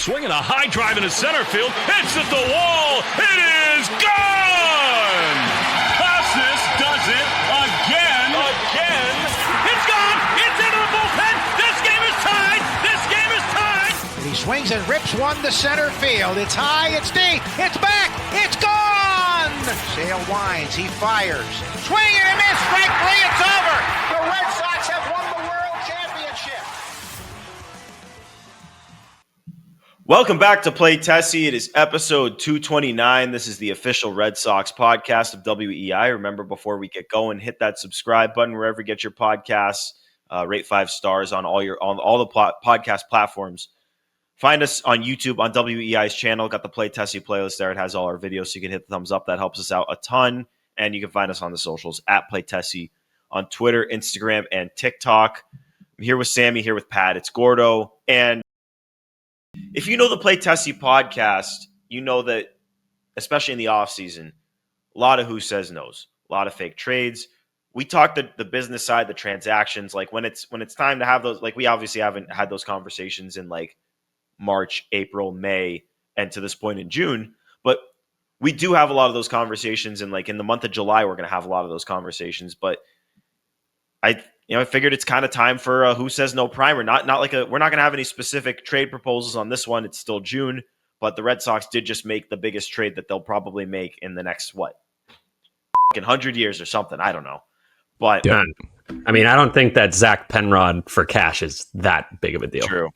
Swinging a high drive into center field. It's at the wall. It is gone. Casas does it again. It's gone. It's into the bullpen. This game is tied. And he swings and rips one to center field. It's high. It's deep. It's back. It's gone. Sale winds. He fires. Swing and a miss. Strike three. It's over. The Red Sox have won the World Championship. Welcome back to Play Tessie. It is episode 229. This is the official Red Sox podcast of WEI. Remember, before we get going, hit that subscribe button wherever you get your podcasts. Rate 5 stars on all the podcast platforms. Find us on YouTube on WEI's channel. Got the Play Tessie playlist there. It has all our videos, so you can hit the thumbs up. That helps us out a ton. And you can find us on the socials at Play Tessie on Twitter, Instagram, and TikTok. I'm here with Sammy, here with Pat. It's Gordo. And if you know the Play Tessie podcast, you know that, especially in the offseason, a lot of who says no's, a lot of fake trades. We talked the business side, the transactions, like when it's time to have those, like we obviously haven't had those conversations in like March, April, May, and to this point in June, but we do have a lot of those conversations, and like in the month of July, we're going to have a lot of those conversations. But I figured it's kind of time for a who says no primer. Not like we're not going to have any specific trade proposals on this one. It's still June, but the Red Sox did just make the biggest trade that they'll probably make in the next 100 years or something. I don't know, but I mean, I don't think that Zach Penrod for cash is that big of a deal. True.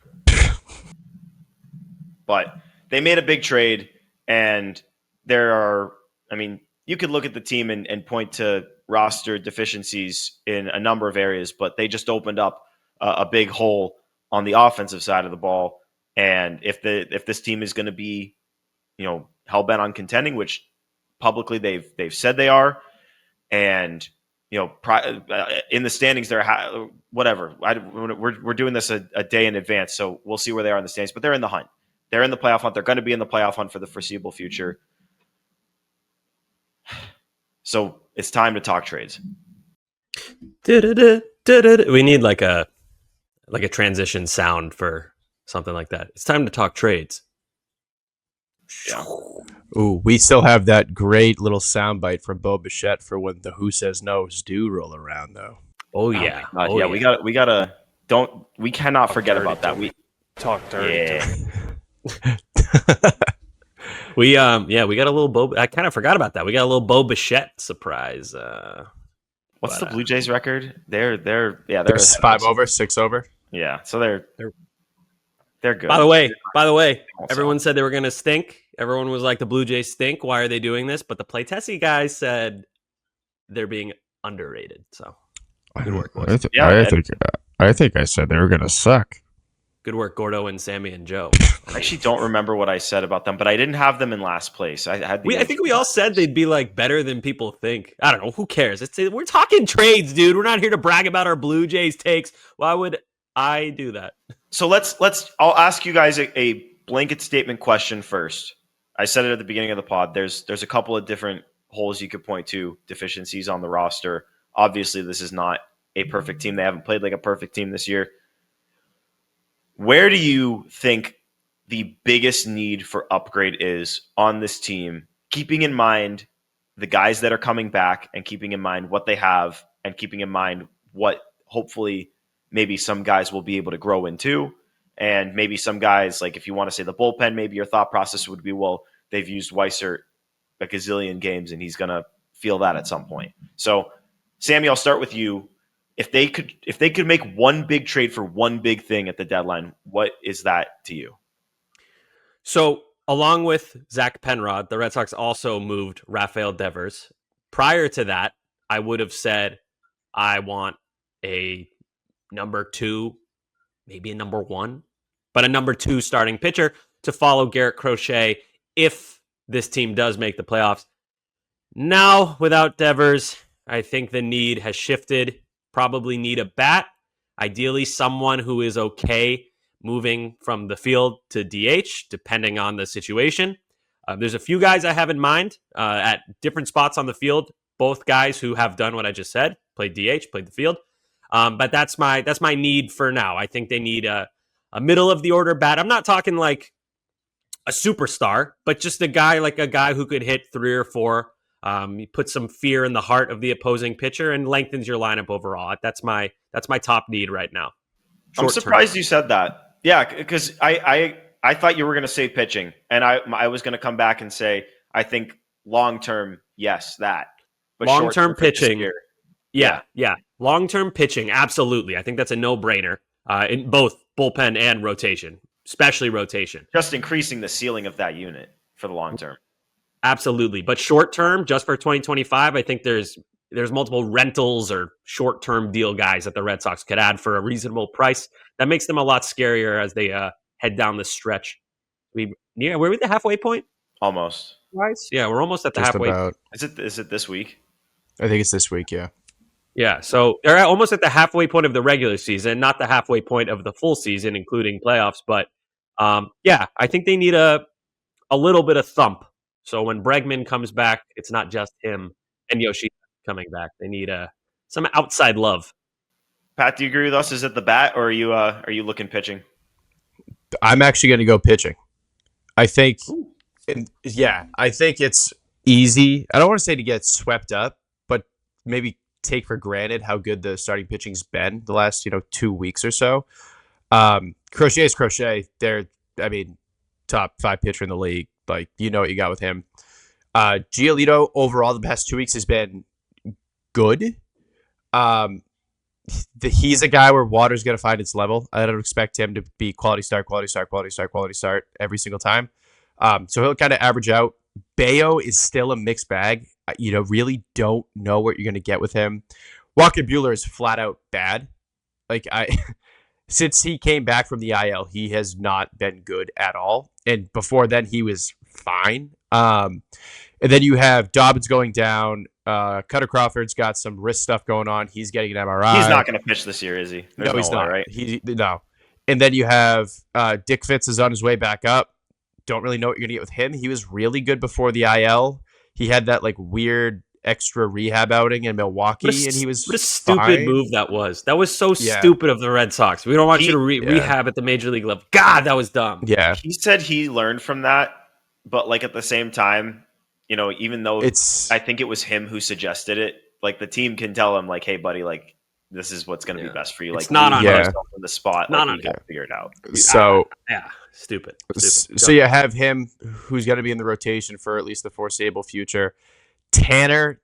But they made a big trade, and you could look at the team and point to roster deficiencies in a number of areas, but they just opened up a big hole on the offensive side of the ball. And if this team is going to be, hell bent on contending, which publicly they've said they are, and in the standings, they're whatever. We're doing this a day in advance, so we'll see where they are in the standings. But they're in the hunt. They're in the playoff hunt. They're going to be in the playoff hunt for the foreseeable future. So it's time to talk trades. We need like a transition sound for something like that. It's time to talk trades. Yeah. Ooh, we still have that great little soundbite from Bo Bichette for when the Who Says No's do roll around, though. Oh yeah, we cannot forget about that. We talk dirty. Yeah. We got a little Bo. I kind of forgot about that. We got a little Bo Bichette surprise. What's the Blue Jays record? They're 5 over, 6 over. Yeah, so they're good. By the way, everyone said they were going to stink. Everyone was like, the Blue Jays stink. Why are they doing this? But the Play Tessie guys said they're being underrated. So good work, boys. I think I said they were going to suck. Good work, Gordo and Sammy and Joe. I actually don't remember what I said about them, but I didn't have them in last place. I think we all said they'd be like better than people think. I don't know. Who cares? We're talking trades, dude. We're not here to brag about our Blue Jays takes. Why would I do that? So I'll ask you guys a blanket statement question first. I said it at the beginning of the pod. There's a couple of different holes you could point to, deficiencies on the roster. Obviously, this is not a perfect team. They haven't played like a perfect team this year. Where do you think the biggest need for upgrade is on this team, keeping in mind the guys that are coming back and keeping in mind what they have and keeping in mind what hopefully maybe some guys will be able to grow into, and maybe some guys, like if you want to say the bullpen, maybe your thought process would be, well, they've used Weissert a gazillion games and he's going to feel that at some point. So, Sammy, I'll start with you. If they could make one big trade for one big thing at the deadline, what is that to you? So, along with Zach Penrod, the Red Sox also moved Rafael Devers. Prior to that, I would have said I want a number 2, maybe a number 1, but a number 2 starting pitcher to follow Garrett Crochet if this team does make the playoffs. Now, without Devers, I think the need has shifted. Probably need a bat, ideally someone who is okay moving from the field to DH, depending on the situation. There's a few guys I have in mind at different spots on the field, both guys who have done what I just said, played DH, played the field. But that's my need for now. I think they need a middle of the order bat. I'm not talking like a superstar, but just a guy who could hit 3 or 4. You put some fear in the heart of the opposing pitcher and lengthens your lineup overall. That's my top need right now. I'm surprised you said that. Yeah, because I thought you were going to say pitching, and I was going to come back and say I think long term, yes, that. But long term short-term pitching, yeah. Long term pitching, absolutely. I think that's a no brainer in both bullpen and rotation, especially rotation. Just increasing the ceiling of that unit for the long term. Absolutely, but short term, just for 2025, I think there's multiple rentals or short term deal guys that the Red Sox could add for a reasonable price. That makes them a lot scarier as they head down the stretch. We're at the halfway point. Almost. Guys, yeah, we're almost at the Just halfway. about. Is it this week? I think it's this week. Yeah. Yeah, so they're almost at the halfway point of the regular season, not the halfway point of the full season, including playoffs. But yeah, I think they need a little bit of thump. So when Bregman comes back, it's not just him and Yoshida coming back. They need some outside love. Pat, do you agree with us? Is it the bat, or are you looking pitching? I'm actually going to go pitching. I think, I think it's easy. I don't want to say to get swept up, but maybe take for granted how good the starting pitching's been the last 2 weeks or so. Crochet is Crochet. They're top 5 pitcher in the league. Like, what you got with him. Giolito overall the past 2 weeks has been good. He's a guy where water's going to find its level. I don't expect him to be quality start every single time. So he'll kind of average out. Bayo is still a mixed bag. Really don't know what you're going to get with him. Walker Buehler is flat out bad. Since he came back from the IL, he has not been good at all. And before then, he was fine. And then you have Dobbins going down. Cutter Crawford's got some wrist stuff going on. He's getting an MRI. He's not going to pitch this year, is he? No, he's not. Right? No. And then you have Dick Fitz is on his way back up. Don't really know what you're going to get with him. He was really good before the IL. He had that weird extra rehab outing in Milwaukee, and he was what a stupid move that was. That was so stupid of the Red Sox. We don't want you to rehab at the major league level. God, that was dumb. Yeah. He said he learned from that, but at the same time, even though I think it was him who suggested it, the team can tell him, hey, buddy, this is what's going to be best for you. It's not on yourself in the spot. Not on you got to figure it out. So stupid. So you have him who's going to be in the rotation for at least the foreseeable future. Tanner,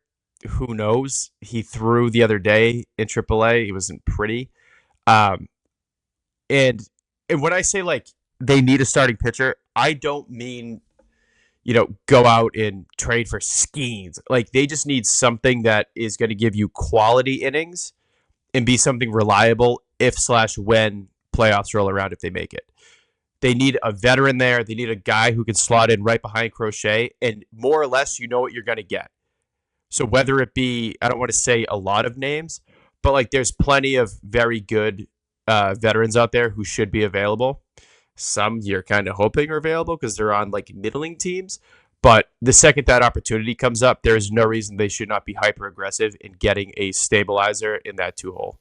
who knows? He threw the other day in AAA. He wasn't pretty. And when I say they need a starting pitcher, I don't mean go out and trade for Skeens. They just need something that is going to give you quality innings and be something reliable when playoffs roll around, if they make it. They need a veteran there. They need a guy who can slot in right behind Crochet, and more or less, what you're going to get. So whether it be, I don't want to say a lot of names, but there's plenty of very good veterans out there who should be available. Some you're kind of hoping are available because they're on middling teams. But the second that opportunity comes up, there is no reason they should not be hyper aggressive in getting a stabilizer in that 2-hole.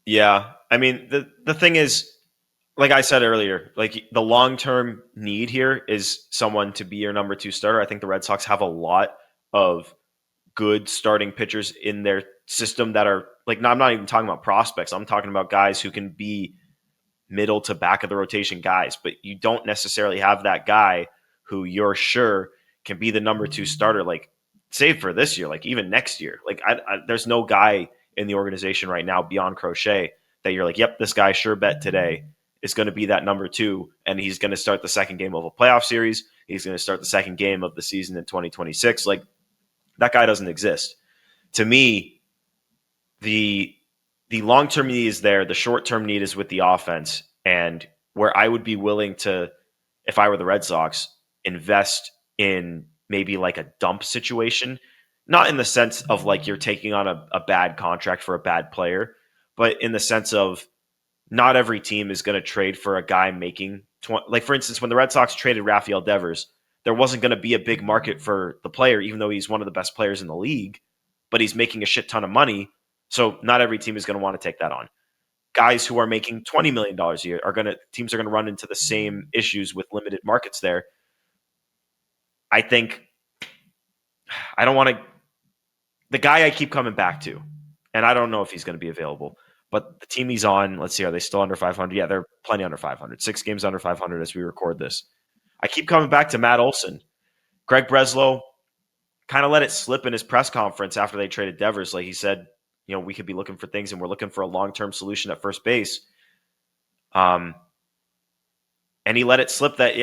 Yeah. I mean, the thing is, like I said earlier, the long-term need here is someone to be your number 2 starter. I think the Red Sox have a lot of good starting pitchers in their system that are I'm not even talking about prospects. I'm talking about guys who can be middle to back of the rotation guys, but you don't necessarily have that guy who you're sure can be the number 2 starter, save for this year, even next year. There's no guy in the organization right now beyond Crochet that you're yep, this guy sure bet today is going to be that number 2, and he's going to start the second game of a playoff series. He's going to start the second game of the season in 2026. That guy doesn't exist. To me, the long-term need is there. The short-term need is with the offense. And where I would be willing to, if I were the Red Sox, invest in maybe a dump situation, not in the sense of you're taking on a bad contract for a bad player, but in the sense of not every team is going to trade for a guy making for instance, when the Red Sox traded Rafael Devers, there wasn't going to be a big market for the player, even though he's one of the best players in the league, but he's making a shit ton of money. So not every team is going to want to take that on. Guys who are making $20 million a year teams are going to run into the same issues with limited markets there. I think I don't want to. The guy I keep coming back to, and I don't know if he's going to be available, but the team he's on, let's see, are they still under 500? Yeah, they're plenty under 500. 6 games under 500 as we record this. I keep coming back to Matt Olsen. Greg Breslow kind of let it slip in his press conference after they traded Devers. Like he said, we could be looking for things and we're looking for a long-term solution at first base. And he let it slip that,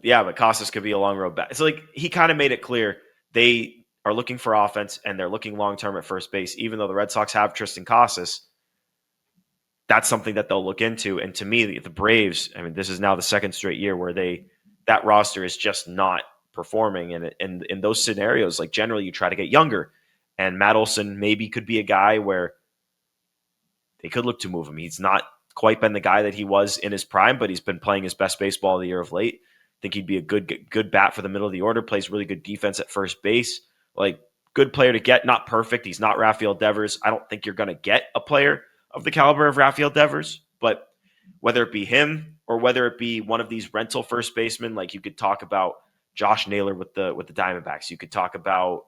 but Casas could be a long road back. It's like he kind of made it clear they are looking for offense and they're looking long-term at first base. Even though the Red Sox have Triston Casas, that's something that they'll look into. And to me, the Braves, I mean, this is now the second straight year where that roster is just not performing. And in those scenarios, like generally you try to get younger. And Matt Olsen maybe could be a guy where they could look to move him. He's not quite been the guy that he was in his prime, but he's been playing his best baseball of the year of late. I think he'd be a good bat for the middle of the order, plays really good defense at first base. Like, good player to get, not perfect. He's not Rafael Devers. I don't think you're going to get a player of the caliber of Rafael Devers, but whether it be him or whether it be one of these rental first basemen, like you could talk about Josh Naylor with the Diamondbacks. You could talk about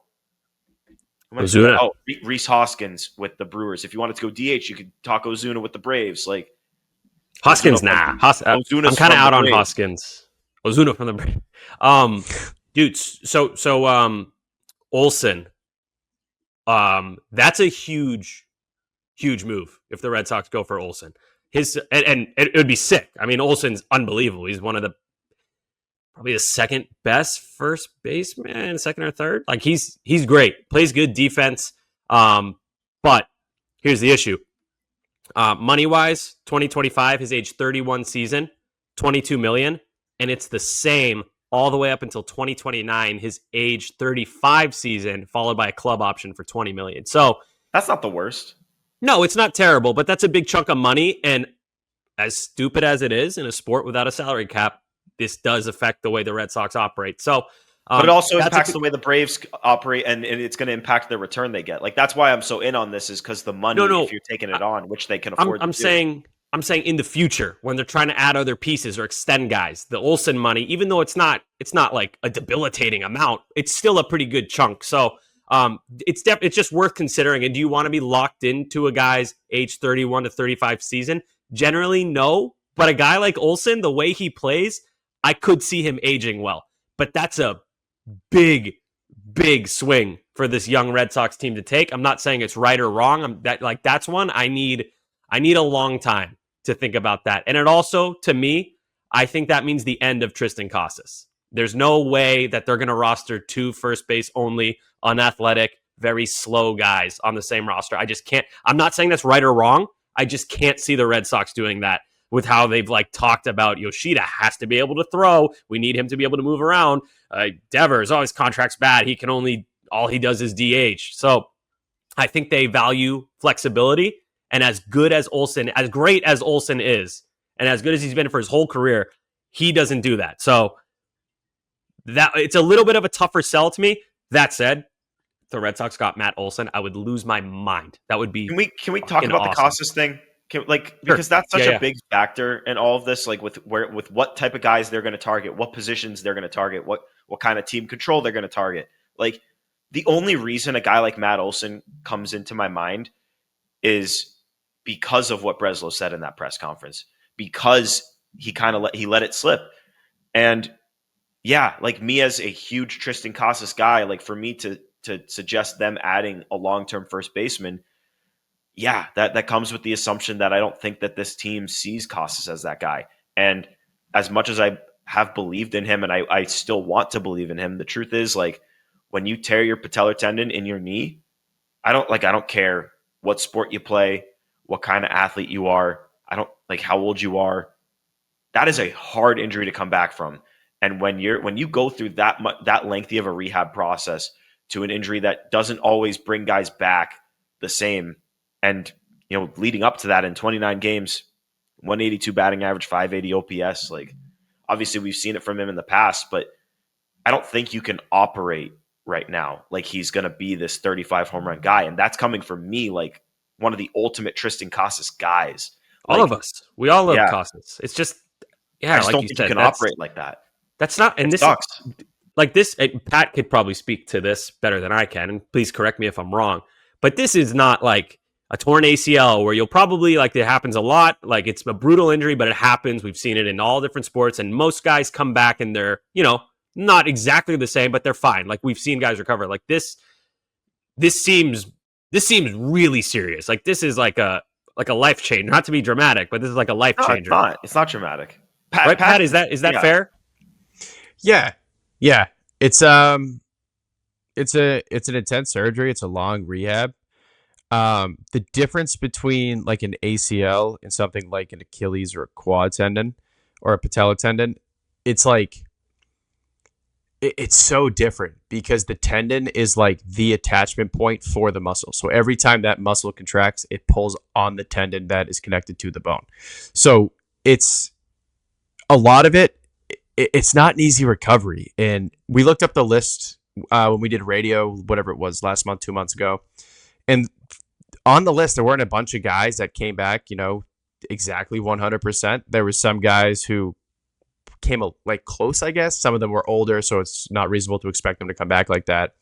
Ozuna. Rhys Hoskins with the Brewers. If you wanted to go DH, you could talk Ozuna with the Braves. Like Hoskins, I'm kind of out on Hoskins. Ozuna from the Braves. Dude, so Olsen, that's a huge move if the Red Sox go for Olsen. And it would be sick. I mean, Olsen's unbelievable. He's one of probably the second best first baseman, second or third. Like he's great, plays good defense. But here's the issue: money wise, 2025, his age 31 season, $22 million, and it's the same all the way up until 2029, his age 35 season, followed by a club option for $20 million. So that's not the worst. No, it's not terrible, but that's a big chunk of money. And as stupid as it is in a sport without a salary cap, this does affect the way the Red Sox operate. So, but it also impacts the way the Braves operate, and it's going to impact the return they get. Like that's why I'm so in on this, is because the money, if you're taking it on, which they can afford. I'm saying in the future when they're trying to add other pieces or extend guys, the Olsen money, even though it's not like a debilitating amount, it's still a pretty good chunk. So it's just worth considering. And do you want to be locked into a guy's age 31 to 35 season? Generally, no. But a guy like Olsen, the way he plays, I could see him aging well. But that's a big swing for this young Red Sox team to take. I'm not saying it's right or wrong. That's one I need a long time to think about that. And it also, to me, I think that means the end of Triston Casas. There's no way that they're going to roster 2 first base only, unathletic, very slow guys on the same roster. I just can't. I'm not saying that's right or wrong. I just can't see the Red Sox doing that with how they've talked about Yoshida has to be able to throw. We need him to be able to move around. Devers, his contract's bad. All he does is DH. So I think they value flexibility. And as great as Olsen is, and as good as he's been for his whole career, he doesn't do that. So that it's a little bit of a tougher sell to me. That said, if the Red Sox got Matt Olsen, I would lose my mind. That would be. Can we talk about the Casas thing? Because that's such a big factor in all of this. Like with what type of guys they're going to target, what positions they're going to target, what kind of team control they're going to target. Like the only reason a guy like Matt Olsen comes into my mind is because of what Breslow said in that press conference, because he let it slip. And yeah, like me as a huge Triston Casas guy, like for me to suggest them adding a long-term first baseman, yeah, that comes with the assumption that I don't think that this team sees Casas as that guy. And as much as I have believed in him and I still want to believe in him, the truth is, like, when you tear your patellar tendon in your knee, I don't care what sport you play, what kind of athlete you are. I don't like how old you are. That is a hard injury to come back from. And when you go through that lengthy of a rehab process to an injury that doesn't always bring guys back the same, and leading up to that in 29 games, 182 batting average, 580 OPS, like obviously we've seen it from him in the past, but I don't think you can operate right now like he's going to be this 35 home run guy. And that's coming from me, like one of the ultimate Triston Casas guys. All of us. We all love Casas. It's just, I just don't think you can operate like that. That's not, and this sucks. like this, Pat could probably speak to this better than I can, and please correct me if I'm wrong, but this is not like a torn ACL where you'll probably, like, it happens a lot. Like, it's a brutal injury, but it happens. We've seen it in all different sports, and most guys come back and they're, not exactly the same, but they're fine. Like, we've seen guys recover. Like, this seems really serious. Like, this is like a life changer. Not to be dramatic, but this is like a life changer. No, it's not dramatic. Pat, is that yeah. fair? Yeah. It's an intense surgery. It's a long rehab. The difference between like an ACL and something like an Achilles or a quad tendon or a patella tendon, it's like it's so different because the tendon is like the attachment point for the muscle. So every time that muscle contracts, it pulls on the tendon that is connected to the bone. So it's a lot of it. It's not an easy recovery. And we looked up the list when we did radio, whatever it was, last month, 2 months ago. And on the list, there weren't a bunch of guys that came back, exactly 100%. There were some guys who came like close, I guess. Some of them were older, so it's not reasonable to expect them to come back like that.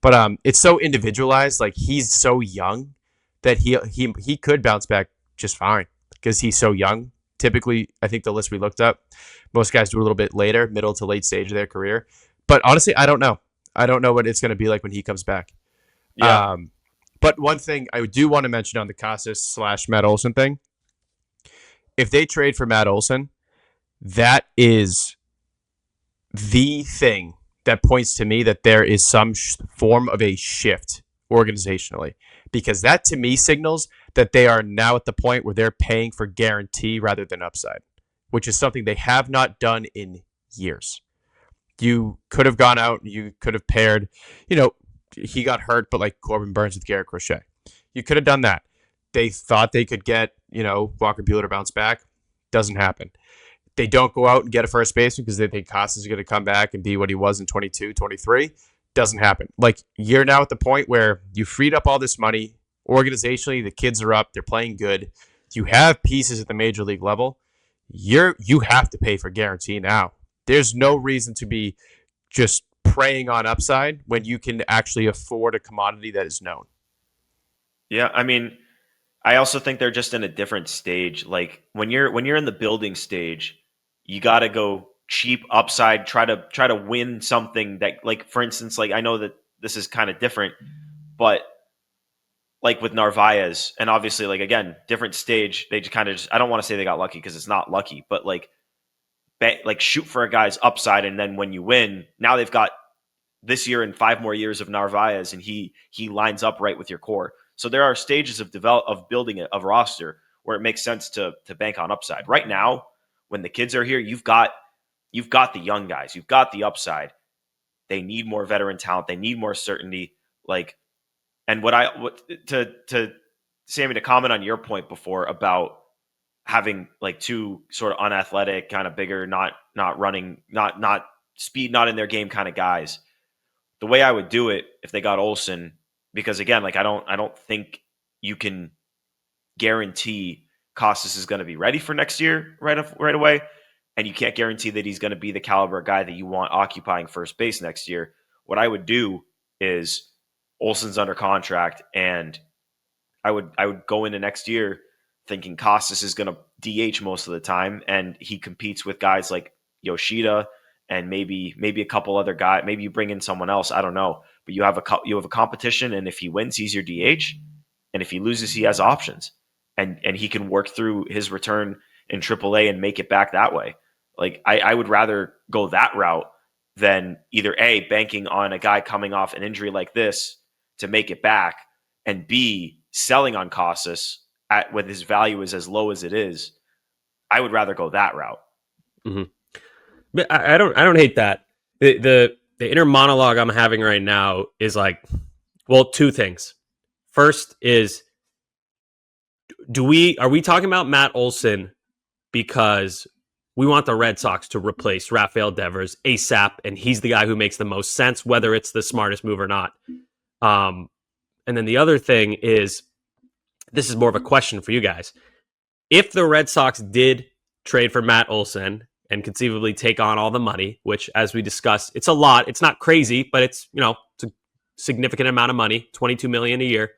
But it's so individualized. Like, he's so young that he could bounce back just fine because he's so young. Typically, I think the list we looked up, most guys do a little bit later, middle to late stage of their career. But honestly, I don't know. I don't know what it's going to be like when he comes back. Yeah. But one thing I do want to mention on the Casas / Matt Olsen thing, if they trade for Matt Olsen, that is the thing that points to me that there is some form of a shift organizationally, because that to me signals that they are now at the point where they're paying for guarantee rather than upside, which is something they have not done in years. You could have gone out and you could have paired, he got hurt, but like Corbin Burns with Garrett Crochet. You could have done that. They thought they could get, Walker Buehler to bounce back. Doesn't happen. They don't go out and get a first baseman because they think Casas is going to come back and be what he was in 22, 23. Doesn't happen. Like, you're now at the point where you freed up all this money. Organizationally, the kids are up. They're playing good. You have pieces at the major league level. You have to pay for guarantee now. There's no reason to be just preying on upside when you can actually afford a commodity that is known. Yeah, I mean, I also think they're just in a different stage. Like, when you're in the building stage, you got to go cheap upside, try to win something that, like, for instance, like, I know that this is kind of different, but like with Narvaez, and obviously, like, again, different stage, they just kind of I don't want to say they got lucky because it's not lucky, but like shoot for a guy's upside, and then when you win, now they've got this year and 5 more years of Narvaez, and he lines up right with your core. So there are stages of building a roster where it makes sense to bank on upside. Right now, when the kids are here, you've got the young guys, you've got the upside. They need more veteran talent. They need more certainty. Like, and to Sammy, to comment on your point before about having like two sort of unathletic, kind of bigger, not running, not speed, not in their game kind of guys. The way I would do it if they got Olsen, because again, like, I don't think you can guarantee Casas is going to be ready for next year right away, and you can't guarantee that he's going to be the caliber guy that you want occupying first base next year. What I would do is Olsen's under contract, and I would go into next year thinking Casas is going to DH most of the time, and he competes with guys like Yoshida and maybe a couple other guys. Maybe you bring in someone else. I don't know, but you have a competition, and if he wins, he's your DH, and if he loses, he has options, and he can work through his return in AAA and make it back that way. Like, I would rather go that route than either A, banking on a guy coming off an injury like this to make it back, and B, selling on Casas when his value is as low as it is. I would rather go that route. Mm-hmm. But I don't hate that. The inner monologue I'm having right now is like, well, 2 things. First is, are we talking about Matt Olsen because we want the Red Sox to replace Rafael Devers ASAP, and he's the guy who makes the most sense, whether it's the smartest move or not? And then the other thing is, this is more of a question for you guys. If the Red Sox did trade for Matt Olsen and conceivably take on all the money, which, as we discussed, it's a lot. It's not crazy, but it's it's a significant amount of money, $22 million a year.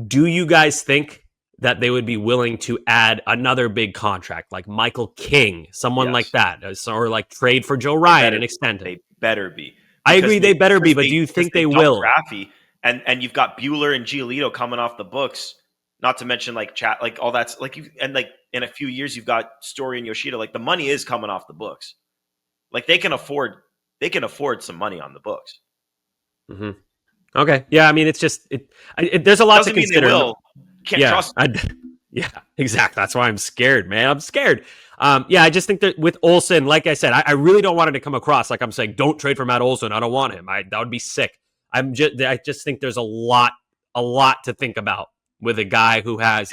Do you guys think that they would be willing to add another big contract, like Michael King, someone like that, or like trade for Joe Ryan and extend him? They better be. I agree, they better be, but do you think they will? Raffy, and you've got Bueller and Giolito coming off the books. Not to mention like chat, like all that's like in a few years you've got Story and Yoshida. Like the money is coming off the books. Like they can afford some money on the books. Mm-hmm. Okay, yeah. I mean, it's just there's a lot to consider. They will. Can't trust. Yeah, exactly. That's why I'm scared, man. I'm scared. I just think that with Olsen, like I said, I really don't want it to come across like I'm saying don't trade for Matt Olsen. I don't want him. That would be sick. I just think there's a lot to think about with a guy who has,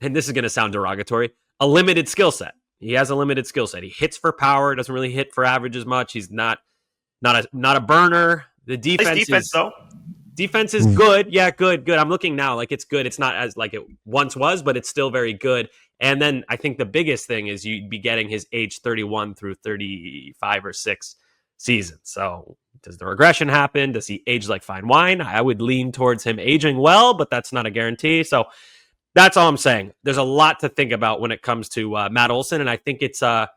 and this is going to sound derogatory, a limited skill set. He has a limited skill set. He hits for power, doesn't really hit for average as much. He's not a burner. The defense is good. Yeah, good. I'm looking now, like it's good. It's not as like it once was, but it's still very good. And then I think the biggest thing is you'd be getting his age 31 through 35 or 6 seasons. So does the regression happen? Does he age like fine wine? I would lean towards him aging well, but that's not a guarantee. So that's all I'm saying. There's a lot to think about when it comes to Matt Olsen, and I think it's a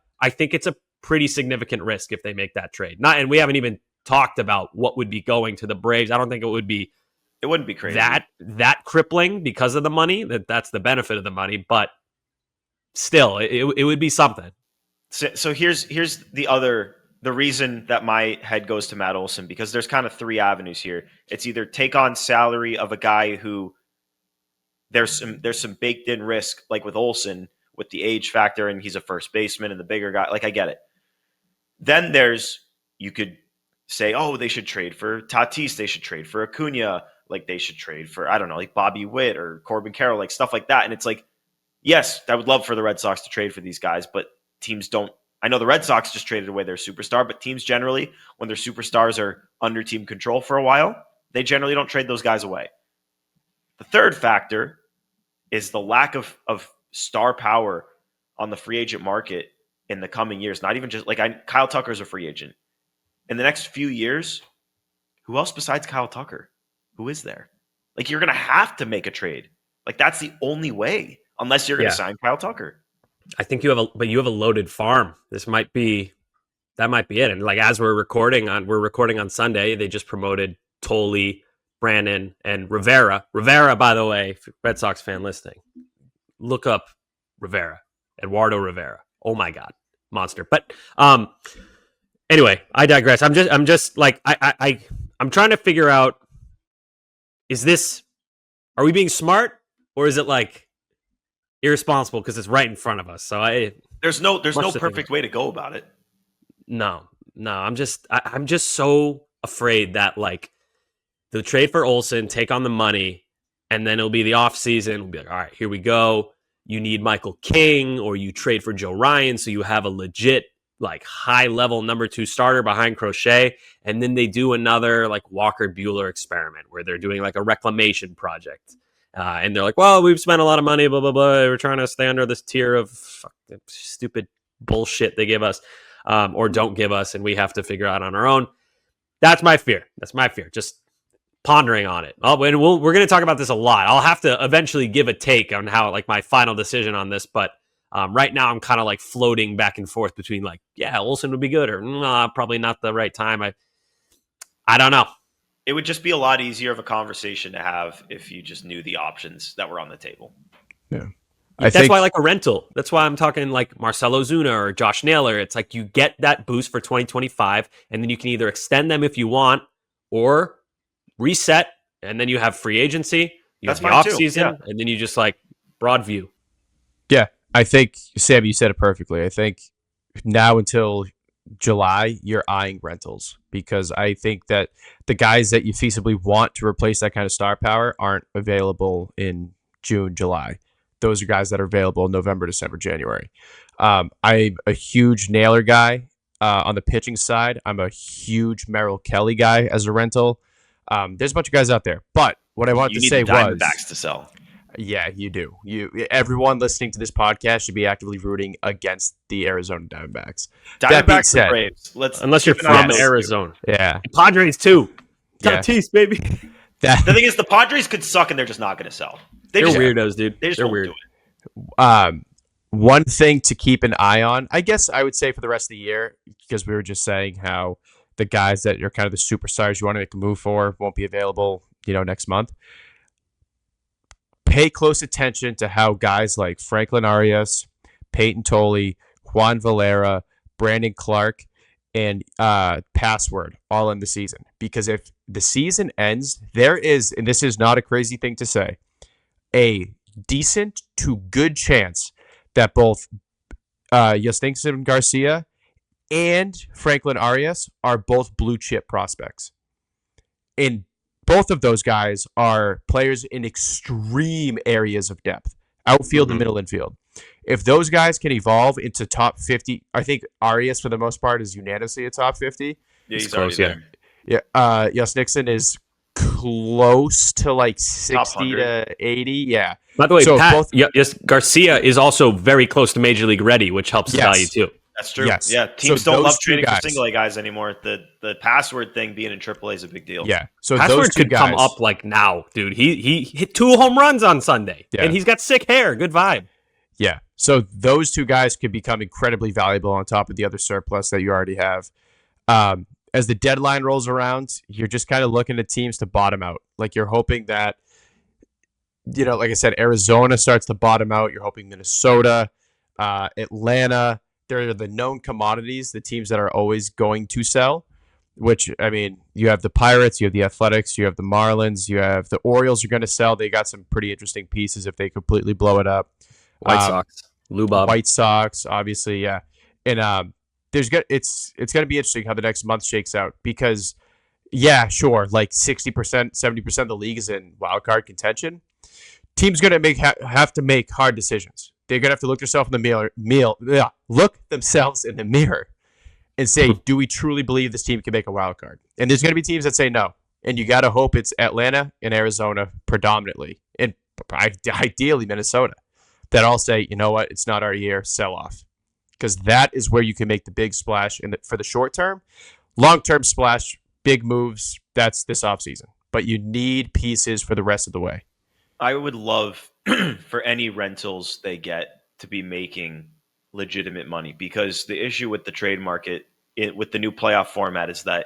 pretty significant risk if they make that trade. And we haven't even talked about what would be going to the Braves. I don't think it wouldn't be crazy that crippling because of the money. That's the benefit of the money, but still, it would be something. So here's the reason that my head goes to Matt Olsen, because there's kind of 3 avenues here. It's either take on salary of a guy who there's some baked in risk, like with Olsen, with the age factor, and he's a first baseman and the bigger guy. Like I get it. Then you could say, oh, they should trade for Tatis, they should trade for Acuna, like they should trade for, I don't know, like Bobby Witt or Corbin Carroll, like stuff like that. And it's like, yes, I would love for the Red Sox to trade for these guys, but teams don't. I know the Red Sox just traded away their superstar, but teams generally, when their superstars are under team control for a while, they generally don't trade those guys away. The third factor is the lack of star power on the free agent market in the coming years. Not even just like Kyle Tucker's a free agent. In the next few years, who else besides Kyle Tucker? Who is there? Like you're going to have to make a trade. Like that's the only way, unless you're going to sign Kyle Tucker. I think you have a loaded farm. That might be it. And like as we're recording on Sunday, they just promoted Tolle, Brandon, and Rivera. Rivera, by the way, if you're a Red Sox fan listening, look up Rivera, Eduardo Rivera. Oh my God, monster. But anyway, I digress. I'm just like I'm trying to figure out, are we being smart or is it like irresponsible because it's right in front of us? So there's no perfect way to go about it. No, I'm just so afraid that like the trade for Olsen, take on the money, and then it'll be the off season. We'll be like, all right, here we go. You need Michael King, or you trade for Joe Ryan, so you have a legit like high level number 2 starter behind Crochet, and then they do another like Walker Bueller experiment where they're doing like a reclamation project. And they're like, well, we've spent a lot of money, blah, blah, blah. We're trying to stay under this tier of stupid bullshit they give us or don't give us, and we have to figure out on our own. That's my fear. Just pondering on it. And we're going to talk about this a lot. I'll have to eventually give a take on how, like, my final decision on this. But right now, I'm kind of like floating back and forth between like, yeah, Olsen would be good, or nah, probably not the right time. I don't know. It would just be a lot easier of a conversation to have if you just knew the options that were on the table. Yeah. That's why I like a rental. That's why I'm talking like Marcelo Zuna or Josh Naylor. It's like you get that boost for 2025, and then you can either extend them if you want or reset, and then you have free agency. You have the off season, and then you just like broad view. Yeah, I think, Sam, you said it perfectly. I think now until July, you're eyeing rentals, because I think that the guys that you feasibly want to replace that kind of star power aren't available in June, July. Those are guys that are available in November, December, January. I'm a huge Naylor guy on the pitching side. I'm a huge Merrill Kelly guy as a rental. There's a bunch of guys out there, but what I wanted to say was Diamondbacks to sell. Yeah, you do. Everyone listening to this podcast should be actively rooting against the Arizona Diamondbacks. That being Diamondbacks and said, Braves. Unless you're keep an eye on from those two. Arizona. yeah, Padres too. Yeah. Tatis, baby. that The thing is, the Padres could suck and they're just not going to sell. They're just- weirdos, dude. They just They're won't weird. do it. One thing to keep an eye on, I guess I would say for the rest of the year, because we were just saying how the guys that are kind of the superstars you want to make a move for won't be available, next month. Pay close attention to how guys like Franklin Arias, Peyton Tolley, Juan Valera, Brandon Clark, and Password all in the season. Because if the season ends, there is, and this is not a crazy thing to say, a decent to good chance that both Yastingson Garcia and Franklin Arias are both blue chip prospects. And both of those guys are players in extreme areas of depth, outfield and middle infield. If those guys can evolve into top 50, I think Arias for the most part is unanimously a top 50. Yeah, he's close, already yeah. there. Yeah, Nixon is close to like 60 to 80. Yeah. By the way, So Pat, both- yes, Garcia is also very close to Major League ready, which helps his Yes. value too. That's true. Yes. Yeah, teams So don't love those two trading guys- for single A guys anymore. The password thing being in AAA is a big deal. Yeah. So those Password two could guys come up like now, dude. He hit 2 home runs on Sunday, Yeah. and he's got sick hair. Good vibe. Yeah. So those two guys could become incredibly valuable on top of the other surplus that you already have. As the deadline rolls around, you're just kind of looking at teams to bottom out. Like you're hoping that, like I said, Arizona starts to bottom out. You're hoping Minnesota, Atlanta, they're the known commodities, the teams that are always going to sell, which, I mean, you have the Pirates, you have the Athletics, you have the Marlins, you have the Orioles are going to sell. They got some pretty interesting pieces if they completely blow it up. White Sox, Lou Bob. White Sox, obviously, yeah. And it's going to be interesting how the next month shakes out because, yeah, sure, like 60%, 70% of the league is in wild card contention. Teams going to have to make hard decisions. They're going to have to look themselves in the look themselves in the mirror and say, do we truly believe this team can make a wild card? And there's going to be teams that say no. And you got to hope it's Atlanta and Arizona predominantly, and ideally Minnesota, that all say, you know what, it's not our year, sell off. Because that is where you can make the big splash for the short term. Long-term splash, big moves, that's this offseason. But you need pieces for the rest of the way. I would love for any rentals they get to be making legitimate money because the issue with the trade market with the new playoff format is that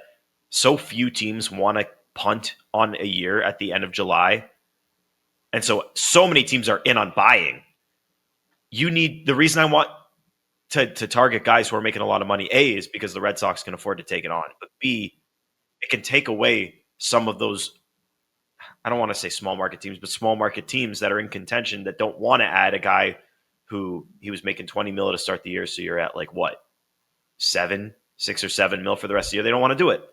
so few teams want to punt on a year at the end of July. And so many teams are in on buying. The reason I want to target guys who are making a lot of money, A, is because the Red Sox can afford to take it on. But B, it can take away some of those, I don't want to say small market teams, but small market teams that are in contention that don't want to add a guy who he was making 20 mil to start the year. So you're at like what? 6 or 7 mil for the rest of the year. They don't want to do it.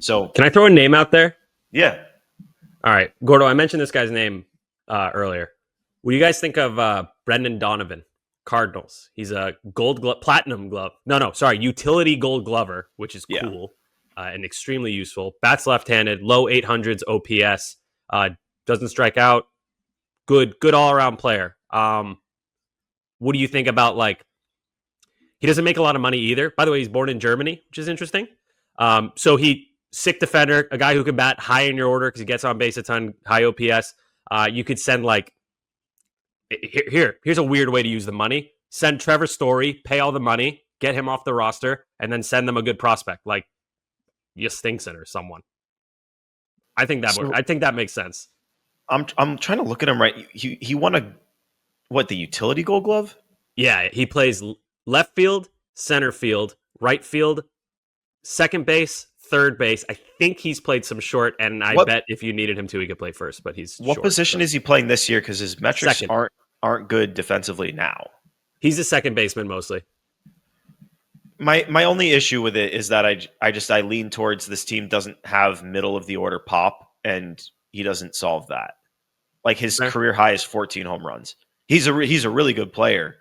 So Can I throw a name out there? yeah. All right, Gordo, I mentioned this guy's name earlier. What do you guys think of Brendan Donovan, Cardinals? He's a utility gold glover, which is cool and extremely useful. Bats left-handed, low 800s OPS, doesn't strike out. Good all-around player. What do you think about, like, he doesn't make a lot of money either. By the way, he's born in Germany, which is interesting. So sick defender, a guy who can bat high in your order because he gets on base a ton, high OPS. You could send here's a weird way to use the money. Send Trevor Story, pay all the money, get him off the roster, and then send them a good prospect like Yastingson or someone. I think that makes sense. I'm trying to look at him right. He won the utility gold glove? Yeah, he plays left field, center field, right field, second base, third base. I think he's played some short, and I bet if you needed him to, he could play first. But he's what short, position is he playing this year? Because his metrics Second. aren't good defensively now. He's a second baseman mostly. My only issue with it is that I lean towards this team doesn't have middle of the order pop, and he doesn't solve that. Like his career high is 14 home runs. He's a really good player,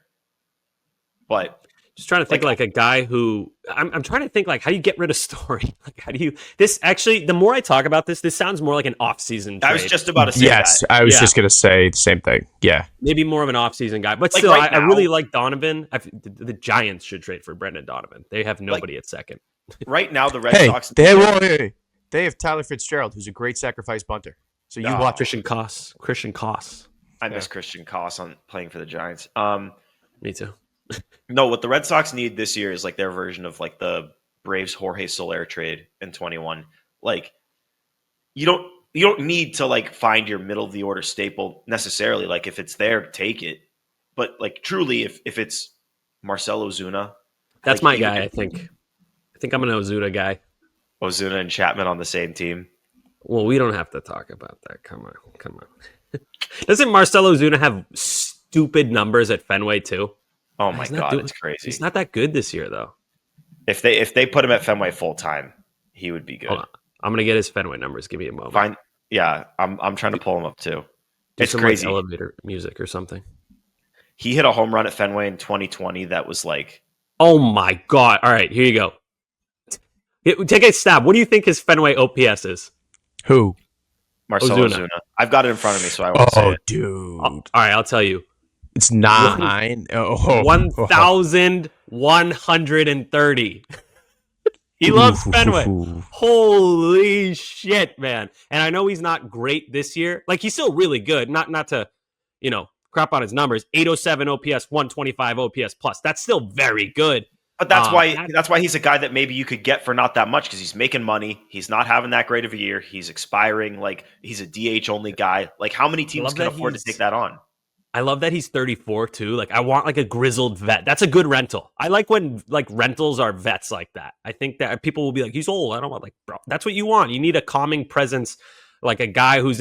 but Just trying to think like a guy who I'm trying to think like how do you get rid of Story? Like how do you this actually the more I talk about this sounds more like an off-season trade. I was just about to say yes, that. I was just gonna say the same thing. Yeah, Maybe more of an off-season guy, but Like still, right I really now- like Donovan. The Giants should trade for Brendan Donovan. They have nobody at second. Right now, the Red hey, Sox. they have Tyler Fitzgerald, who's a great sacrifice bunter. So you watch Christian Koss. I miss Triston Casas on playing for the Giants. Me too. No, what the Red Sox need this year is like their version of like the Braves Jorge Soler trade in 21. Like you don't need to like find your middle of the order staple necessarily. Like if it's there, take it. But like truly, if it's Marcell Ozuna, That's like, my guy. I think I'm an Ozuna guy. Ozuna and Chapman on the same team. Well, we don't have to talk about that. Come on. Doesn't Marcell Ozuna have stupid numbers at Fenway too? Oh my God, it's crazy. He's not that good this year though. If they put him at Fenway full time, he would be good. Hold on. I'm gonna get his Fenway numbers. Give me a moment. Yeah, I'm trying to pull him up too. Do It's some, crazy. like, elevator music or something. He hit a home run at Fenway in 2020 that was like, Oh my God! All right, here you go. Take a stab. What do you think his Fenway OPS is? who? Marcell Ozuna. I've got it in front of me, so I won't say it. Dude, All right, I'll tell you. it's 9. 1,130. He loves Fenway. Holy shit, man. And I know he's not great this year. Like, he's still really good. Not to, crap on his numbers. 807 OPS, 125 OPS plus. That's still very good. But that's why he's a guy that maybe you could get for not that much because he's making money. He's not having that great of a year. He's expiring. Like, he's a DH only guy. Like, how many teams can afford to take that on? I love that he's 34 too. Like, I want like a grizzled vet. That's a good rental. I like when like rentals are vets like that. I think that people will be like, he's old. I don't want like, bro. That's what you want. You need a calming presence, like a guy who's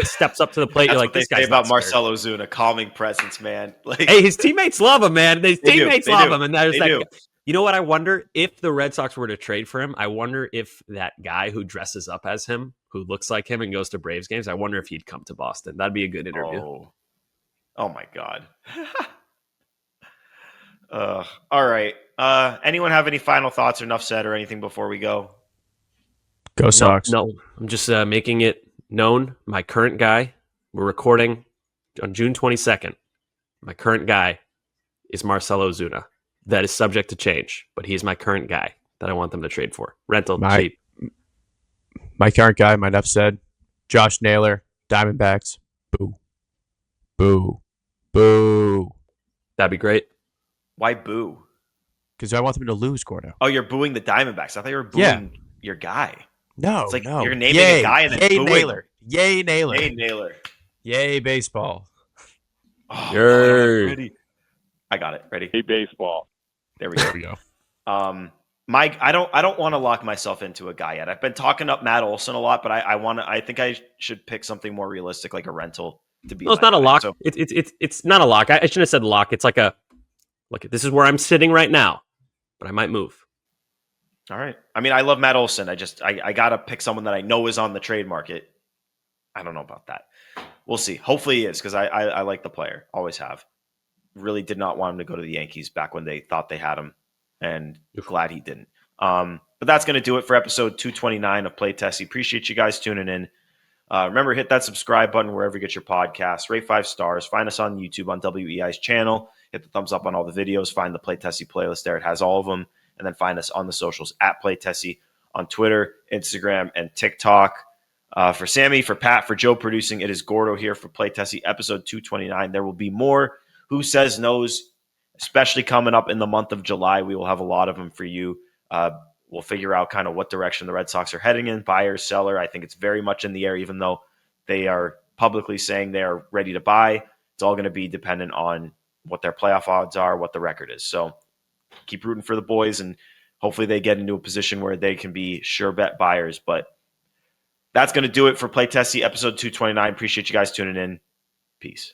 steps up to the plate. You're like, this guy's about not Marcell Ozuna, calming presence, man. Like, hey, his teammates love him, man. His teammates love him, and there's They that. do. You know what? I wonder if the Red Sox were to trade for him. I wonder if that guy who dresses up as him, who looks like him and goes to Braves games, I wonder if he'd come to Boston. That'd be a good interview. Oh my God. All right. Anyone have any final thoughts or enough said or anything before we go? Go Sox. No, I'm just making it known. My current guy, we're recording on June 22nd. My current guy is Marcell Ozuna. That is subject to change, but he's my current guy that I want them to trade for. Rental, cheap. My current guy, my enough said, Josh Naylor, Diamondbacks. Boo. Boo. Boo. That'd be great. Why boo? Because I want them to lose, Gordo. Oh, you're booing the Diamondbacks. I thought you were booing your guy. No, It's like no. you're naming a guy and then Yay, booing. Naylor. Yay, Naylor. Hey, Naylor. Yay, baseball. Oh, Yay. ready. I got it. Ready? Hey, baseball. There we go. There we go. Mike, I don't want to lock myself into a guy yet. I've been talking up Matt Olsen a lot, but I think I should pick something more realistic, like a rental to be. No, it's not a lock. So, It's not a lock. I shouldn't have said lock. It's like look, this is where I'm sitting right now, but I might move. all right. I mean, I love Matt Olsen. I gotta pick someone that I know is on the trade market. I don't know about that. We'll see. Hopefully he is because I like the player. Always have. Really did not want him to go to the Yankees back when they thought they had him, and glad he didn't. But that's going to do it for episode 229 of Play Tessie. Appreciate you guys tuning in. Remember, hit that subscribe button wherever you get your podcasts. Rate 5 stars. Find us on YouTube on WEI's channel. Hit the thumbs up on all the videos. Find the Play Tessie playlist there. It has all of them. And then find us on the socials at Play Tessie on Twitter, Instagram, and TikTok. For Sammy, for Pat, for Joe producing, it is Gordo here for Play Tessie episode 229. There will be more Who Says No's, especially coming up in the month of July. We will have a lot of them for you. We'll figure out kind of what direction the Red Sox are heading in, buyer, seller. I think it's very much in the air, even though they are publicly saying they are ready to buy. It's all going to be dependent on what their playoff odds are, what the record is. So keep rooting for the boys, and hopefully they get into a position where they can be sure bet buyers. But that's going to do it for Play Tessie episode 229. Appreciate you guys tuning in. Peace.